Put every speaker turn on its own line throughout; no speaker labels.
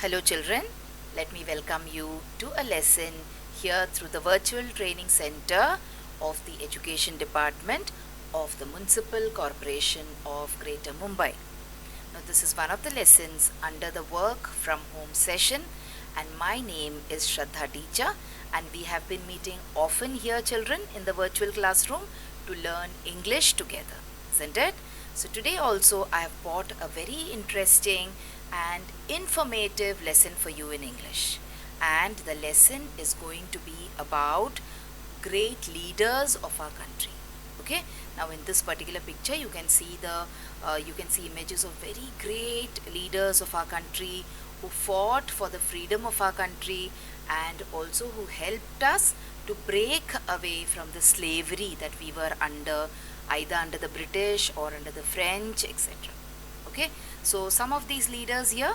Hello children, let me welcome you to a lesson here through the virtual training center of the Education Department of the Municipal Corporation of Greater Mumbai. Now this is one of the lessons under the work from home session and my name is Shraddha Teacher and we have been meeting often here children in the virtual classroom to learn English together, isn't it? So today also I have brought a very interesting and informative lesson for you in English, and the lesson is going to be about great leaders of our country. Okay, now in this particular picture you can see images of very great leaders of our country who fought for the freedom of our country and also who helped us to break away from the slavery that we were under, either under the British or under the French, etc. Okay, so some of these leaders here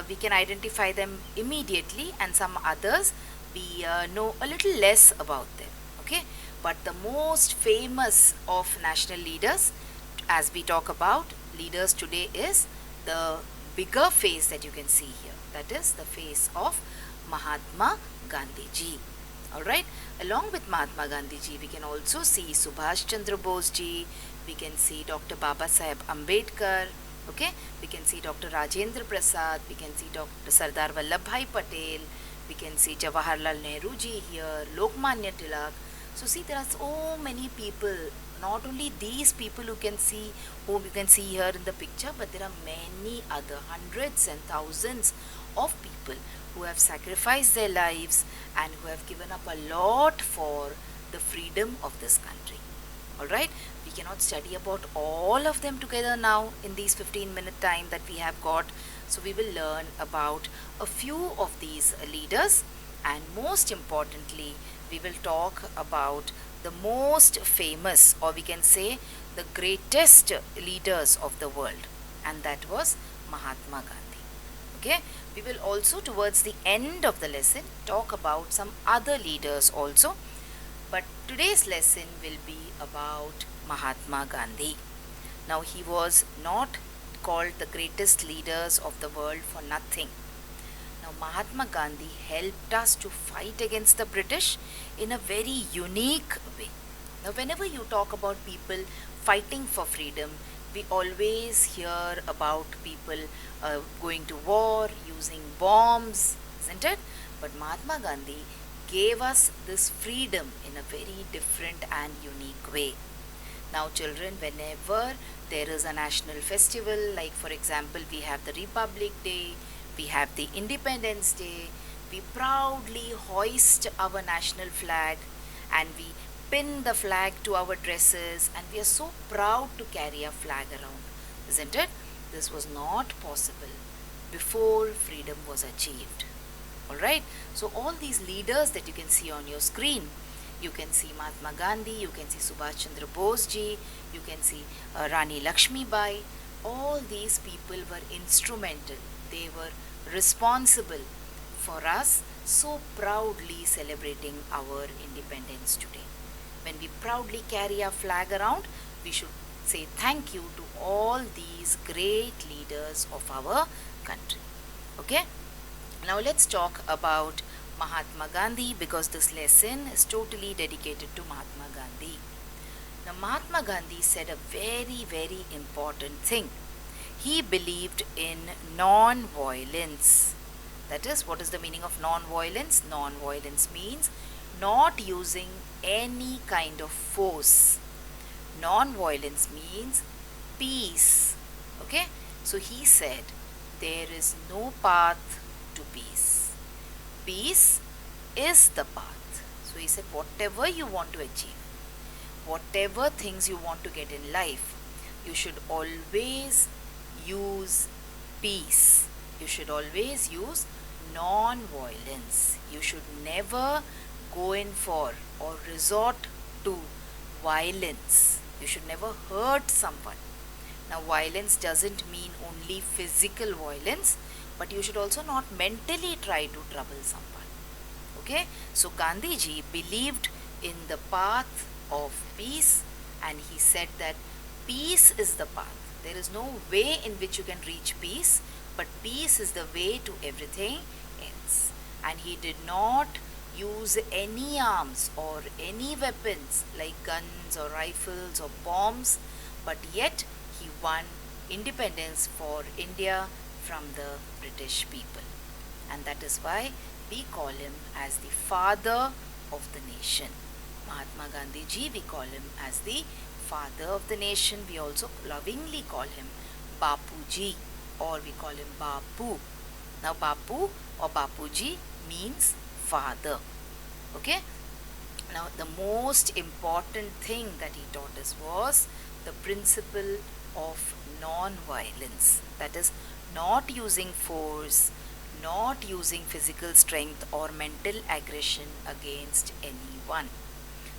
we can identify them immediately, and some others we know a little less about them. Okay, but the most famous of national leaders, as we talk about leaders today, is the bigger face that you can see here, that is the face of Mahatma Gandhi ji. Alright, along with Mahatma Gandhi ji, we can also see Subhash Chandra Bose ji, we can see Dr. Baba Saheb Ambedkar, okay, we can see Dr. Rajendra Prasad, we can see Dr. Sardar Vallabhbhai Patel, we can see Jawaharlal Nehru ji here, Lokmanya Tilak. So see, there are so many people, not only these people whom you can see here in the picture, but there are many other hundreds and thousands of people who have sacrificed their lives and who have given up a lot for the freedom of this country. Alright, we cannot study about all of them together now in these 15-minute time that we have got. So we will learn about a few of these leaders, and most importantly we will talk about the most famous, or we can say the greatest leaders of the world, and that was Mahatma Gandhi. Okay, we will also towards the end of the lesson talk about some other leaders also, but today's lesson will be about Mahatma Gandhi. Now he was not called the greatest leaders of the world for nothing. Now Mahatma Gandhi helped us to fight against the British in a very unique way. Now whenever you talk about people fighting for freedom, we always hear about people going to war, using bombs, isn't it? But Mahatma Gandhi gave us this freedom in a very different and unique way. Now children, whenever there is a national festival, like for example we have the Republic Day, we have the Independence Day, we proudly hoist our national flag and we pin the flag to our dresses, and we are so proud to carry a flag around, isn't it? This was not possible before freedom was achieved. Alright, so all these leaders that you can see on your screen, you can see Mahatma Gandhi, you can see Subhash Chandra Bose ji, you can see Rani Lakshmi Bai. All these people were instrumental, they were responsible for us so proudly celebrating our independence today. When we proudly carry our flag around, we should say thank you to all these great leaders of our country. Okay? Now let's talk about Mahatma Gandhi, because this lesson is totally dedicated to Mahatma Gandhi. Now Mahatma Gandhi said a very, very important thing. He believed in non-violence. That is, what is the meaning of non-violence? Non-violence means not using any kind of force. Non-violence means peace. Okay? So he said there is no path to peace. Peace is the path. So he said whatever you want to achieve, whatever things you want to get in life, you should always use peace. You should always use non-violence. You should never go in for or resort to violence. You should never hurt someone. Now violence doesn't mean only physical violence, but you should also not mentally try to trouble someone. Okay, so Gandhi ji believed in the path of peace, and he said that peace is the path. There is no way in which you can reach peace but peace is the way to everything else. And he did not use any arms or any weapons like guns or rifles or bombs, but yet he won independence for India from the British people. And that is why we call him as the father of the nation. Mahatma Gandhi ji, we call him as the father of the nation. We also lovingly call him Bapu ji, or we call him Bapu. Now Bapu or Bapuji means father. Okay. Now the most important thing that he taught us was the principle of non-violence. That is, not using force, not using physical strength or mental aggression against anyone.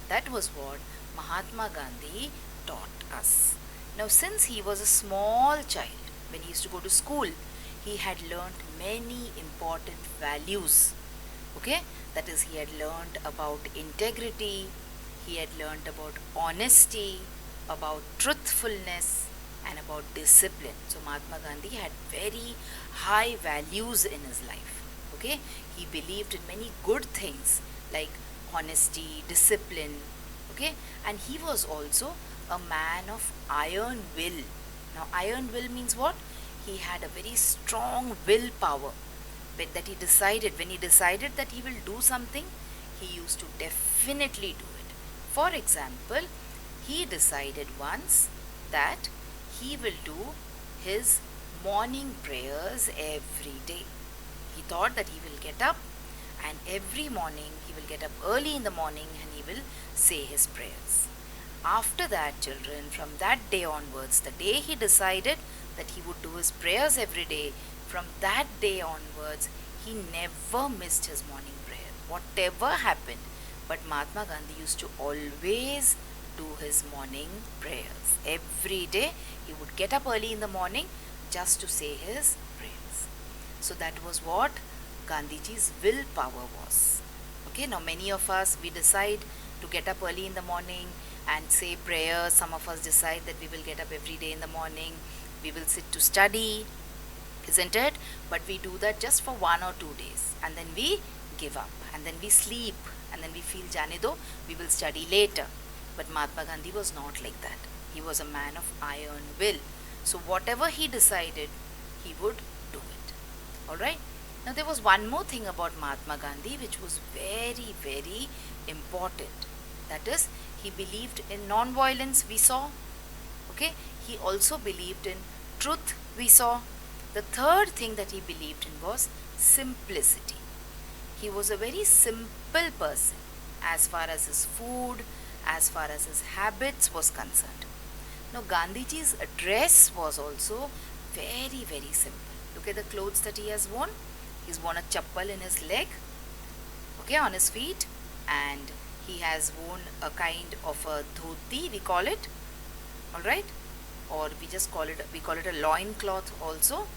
That was what Mahatma Gandhi taught us. Now, since he was a small child, when he used to go to school, he had learnt many important values. Okay, that is, he had learnt about integrity, he had learnt about honesty, about truthfulness, and about discipline. So Mahatma Gandhi had very high values in his life. Okay, he believed in many good things like honesty, discipline. Okay, and he was also a man of iron will. Now iron will means what? He had a very strong willpower that he decided, when he decided that he will do something, he used to definitely do it. For example, he decided once that he will do his morning prayers every day. He thought that he will get up, and every morning he will get up early in the morning and he will say his prayers. After that, children, from that day onwards, the day he decided that he would do his prayers every day, from that day onwards, he never missed his morning prayer, whatever happened. But Mahatma Gandhi used to always do his morning prayers. Every day he would get up early in the morning just to say his prayers. So that was what Gandhiji's willpower was. Okay, now many of us, we decide to get up early in the morning and say prayers. Some of us decide that we will get up every day in the morning, we will sit to study, isn't it? But we do that just for 1 or 2 days, and then we give up, and then we sleep, and then we feel jane do, we will study later. But Mahatma Gandhi was not like that. He was a man of iron will. So whatever he decided, he would do it. Alright? Now there was one more thing about Mahatma Gandhi which was very, very important. That is, he believed in non-violence, we saw. Okay? He also believed in truth, we saw. The third thing that he believed in was simplicity. He was a very simple person as far as his food, as far as his habits was concerned. Now Gandhiji's dress was also very, very simple. Look at the clothes that he has worn. He's worn a chappal in his leg, okay, on his feet, and he has worn a kind of a dhoti, we call it, alright, or we call it a loin cloth also.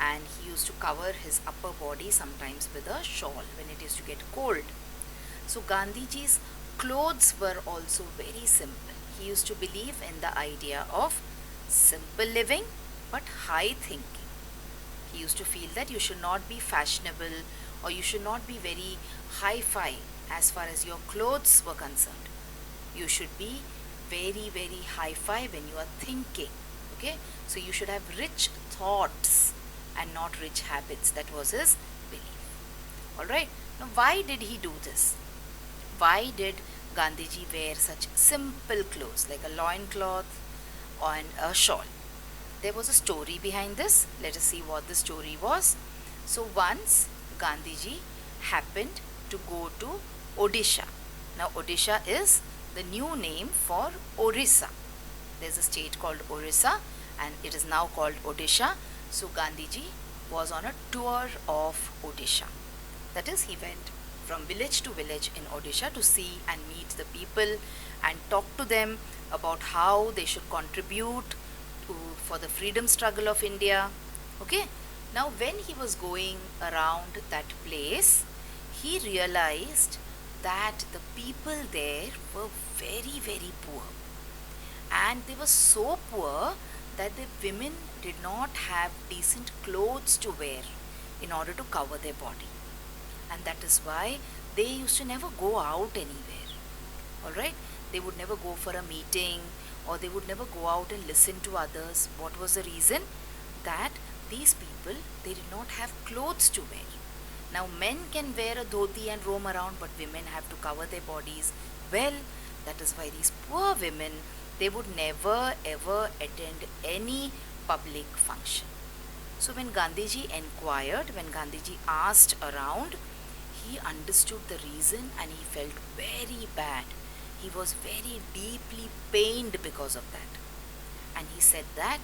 And he used to cover his upper body sometimes with a shawl when it used to get cold. So Gandhiji's clothes were also very simple. He used to believe in the idea of simple living but high thinking. He used to feel that you should not be fashionable or you should not be very hi-fi as far as your clothes were concerned. You should be very, very hi-fi when you are thinking. Okay, so you should have rich thoughts and not rich habits. That was his belief. Alright, now why did he do this? Why did Gandhiji wear such simple clothes like a loin cloth and a shawl? There was a story behind this. Let us see what the story was. So once Gandhiji happened to go to Odisha. Now Odisha is the new name for Orissa. There's a state called Orissa and it is now called Odisha. So Gandhiji was on a tour of Odisha. That is, he went from village to village in Odisha to see and meet the people and talk to them about how they should contribute for the freedom struggle of India. Okay. Now when he was going around that place, he realized that the people there were very, very poor. And they were so poor that the women did not have decent clothes to wear in order to cover their body. And that is why they used to never go out anywhere. Alright? They would never go for a meeting, or they would never go out and listen to others. What was the reason? That these people, they did not have clothes to wear. Now men can wear a dhoti and roam around, but women have to cover their bodies. Well, that is why these poor women, they would never ever attend any public function. So when Gandhiji inquired, when Gandhiji asked around, he understood the reason and he felt very bad. He was very deeply pained because of that. And he said that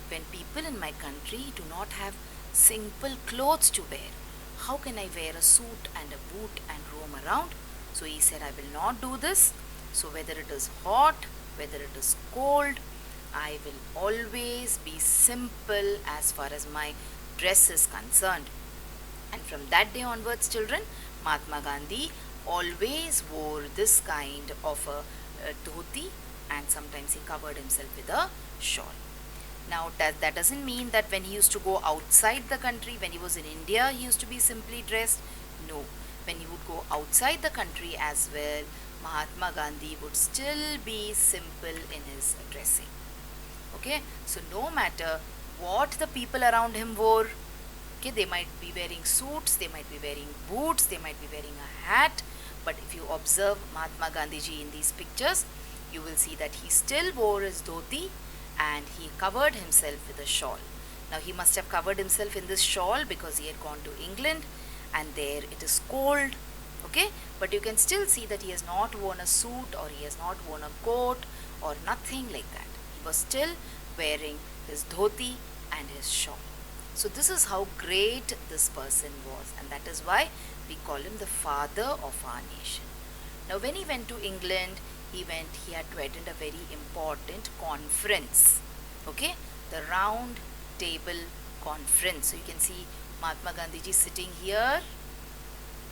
when people in my country do not have simple clothes to wear, how can I wear a suit and a boot and roam around? So he said, I will not do this. So whether it is hot, whether it is cold, I will always be simple as far as my dress is concerned. And from that day onwards, children, Mahatma Gandhi always wore this kind of a dhoti, and sometimes he covered himself with a shawl. Now that doesn't mean that when he used to go outside the country, when he was in India, he used to be simply dressed. No, when he would go outside the country as well, Mahatma Gandhi would still be simple in his dressing. Okay, so no matter what the people around him wore, okay, they might be wearing suits, they might be wearing boots, they might be wearing a hat, but if you observe Mahatma Gandhiji in these pictures, you will see that he still wore his dhoti and he covered himself with a shawl. Now he must have covered himself in this shawl because he had gone to England and there it is cold, okay, but you can still see that he has not worn a suit or he has not worn a coat or nothing like that. He was still wearing his dhoti and his shawl. So this is how great this person was, and that is why we call him the father of our nation. Now when he went to England, he had to attend a very important conference, okay, the round table conference. So you can see Mahatma Gandhiji sitting here.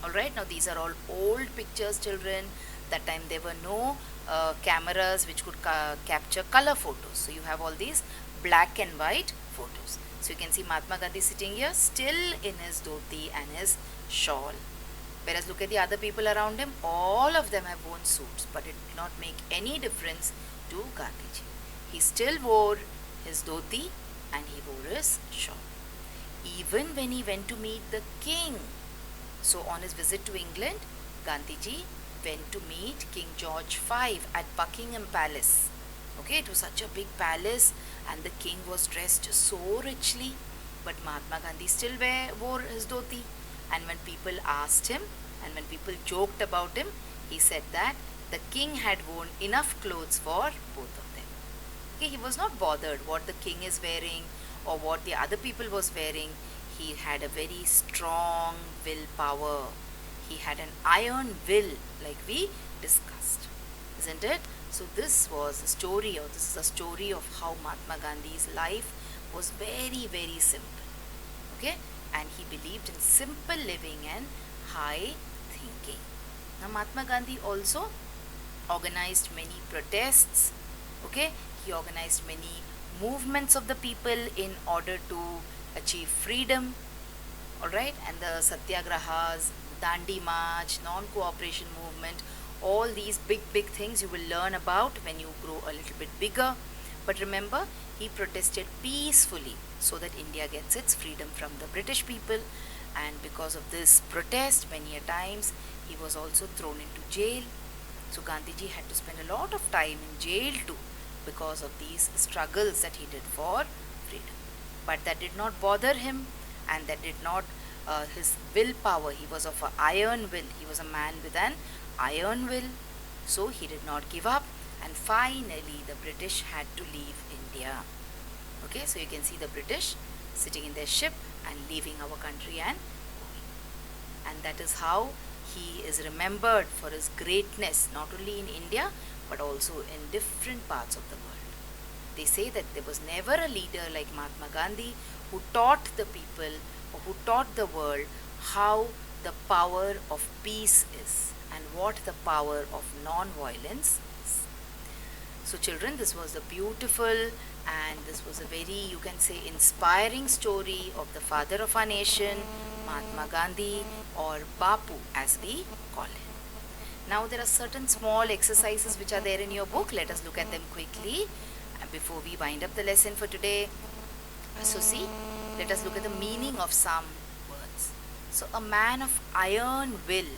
Alright, now these are all old pictures, children. That time there were no cameras which could capture color photos. So you have all these black and white photos. So you can see Mahatma Gandhi sitting here still in his dhoti and his shawl. Whereas look at the other people around him, all of them have worn suits, but it did not make any difference to Gandhiji. He still wore his dhoti and he wore his shawl. Even when he went to meet the king, so on his visit to England, Gandhiji went to meet King George V at Buckingham Palace. Okay, it was such a big palace and the king was dressed so richly, but Mahatma Gandhi still wore his dhoti. And when people asked him and when people joked about him, he said that the king had worn enough clothes for both of them. Okay, he was not bothered what the king is wearing or what the other people was wearing. He had a very strong willpower. He had an iron will, like we discussed, isn't it? So this was a story, or this is a story of how Mahatma Gandhi's life was very, very simple. Okay, and he believed in simple living and high thinking. Now Mahatma Gandhi also organized many protests. Okay, he organized many movements of the people in order to achieve freedom. Alright, and the satyagrahas, Dandi March, non-cooperation movement, all these big things you will learn about when you grow a little bit bigger. But remember, he protested peacefully so that India gets its freedom from the British people, and because of this protest many a times he was also thrown into jail. So Gandhiji had to spend a lot of time in jail too because of these struggles that he did for freedom. But that did not bother him, and that did not his willpower. He was of an iron will. He was a man with an iron will. So he did not give up, and finally the British had to leave India. Okay, so you can see the British sitting in their ship and leaving our country and going. And that is how he is remembered for his greatness, not only in India but also in different parts of the world. They say that there was never a leader like Mahatma Gandhi who taught the people or who taught the world how the power of peace is and what the power of non-violence is. So children, this was the beautiful and this was a very, you can say, inspiring story of the father of our nation, Mahatma Gandhi, or Bapu as we call him. Now there are certain small exercises which are there in your book. Let us look at them quickly before we wind up the lesson for today. So see, let us look at the meaning of some words. So a man of iron will.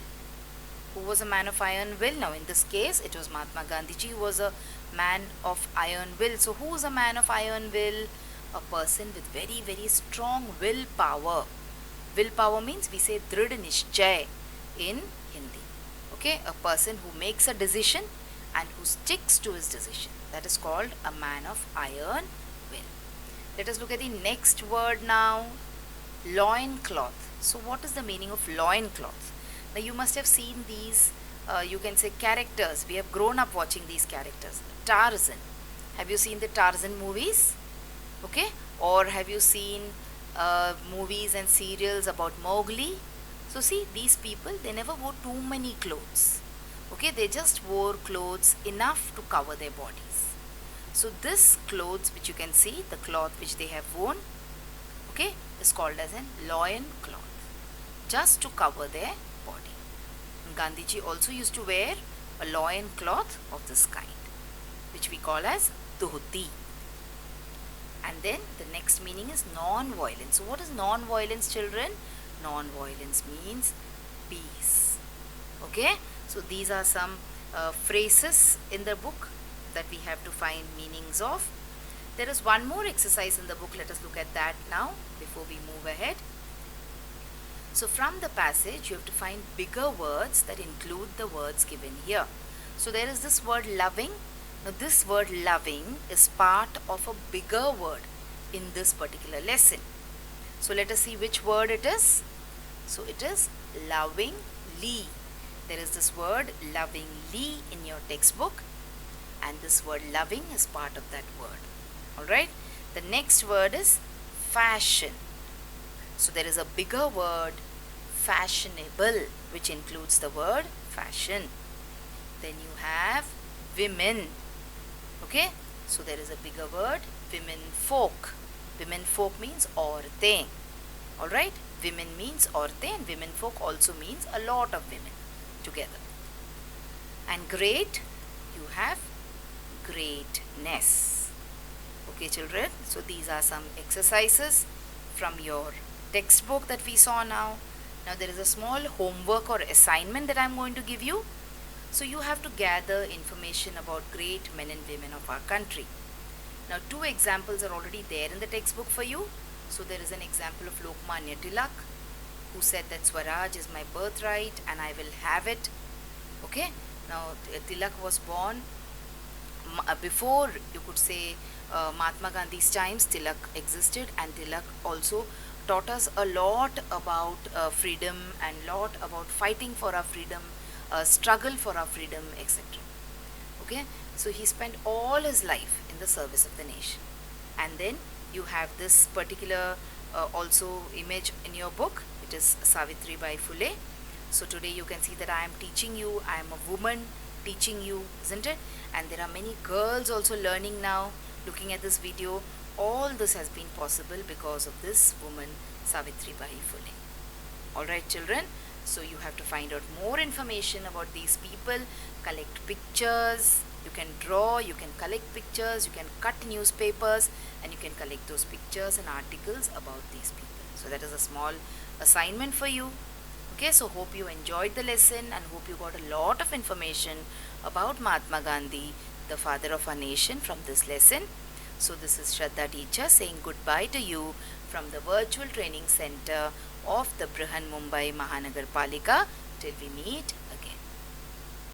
Who was a man of iron will? Now in this case it was Mahatma Gandhiji who was a man of iron will. So who is a man of iron will? A person with very strong willpower. Willpower means we say drid nishchay in Hindi. Okay, a person who makes a decision and who sticks to his decision. That is called a man of iron will. Let us look at the next word now. Loincloth. So what is the meaning of loincloth? Now you must have seen these, you can say, characters. We have grown up watching these characters. Tarzan. Have you seen the Tarzan movies? Okay. Or have you seen movies and serials about Mowgli? So see, these people, they never wore too many clothes. Okay, they just wore clothes enough to cover their bodies. So this clothes which you can see, the cloth which they have worn, okay, is called as an loin cloth, just to cover their body. And Gandhiji also used to wear a loin cloth of this kind, which we call as dhoti. And then the next meaning is non-violence. So what is non-violence, children? Non-violence means peace. Okay, so these are some phrases in the book that we have to find meanings of. There is one more exercise in the book. Let us look at that now before we move ahead. So from the passage you have to find bigger words that include the words given here. So there is this word loving. Now this word loving is part of a bigger word in this particular lesson. So let us see which word it is. So it is lovingly. There is this word lovingly in your textbook, and this word loving is part of that word. Alright. The next word is fashion. So there is a bigger word, fashionable, which includes the word fashion. Then you have women. Okay. So there is a bigger word, women folk. Women folk means aurtein. Alright. Women means aurtein, and women folk also means a lot of women together. And great, you have greatness. Okay, children. So these are some exercises from your textbook that we saw now. Now there is a small homework or assignment that I am going to give you. So you have to gather information about great men and women of our country. Now two examples are already there in the textbook for you. So there is an example of Lokmanya Tilak, who said that Swaraj is my birthright and I will have it. Okay. Now Tilak was born before, you could say, Mahatma Gandhi's times. Tilak existed, and Tilak also taught us a lot about freedom and lot about fighting for our freedom, struggle for our freedom, etc. Okay. So he spent all his life in the service of the nation. And then you have this particular also image in your book. It is Savitribai Phule. So today you can see that I am teaching you, I am a woman teaching you, isn't it? And there are many girls also learning now, looking at this video. All this has been possible because of this woman, Savitribai Phule. Alright, children. So you have to find out more information about these people, collect pictures. You can draw, you can collect pictures, you can cut newspapers, and you can collect those pictures and articles about these people. So that is a small assignment for you. Okay, so hope you enjoyed the lesson and hope you got a lot of information about Mahatma Gandhi, the father of our nation, from this lesson. So this is Shraddha teacher saying goodbye to you from the virtual training center of the Brihan Mumbai Mahanagar Palika till we meet again.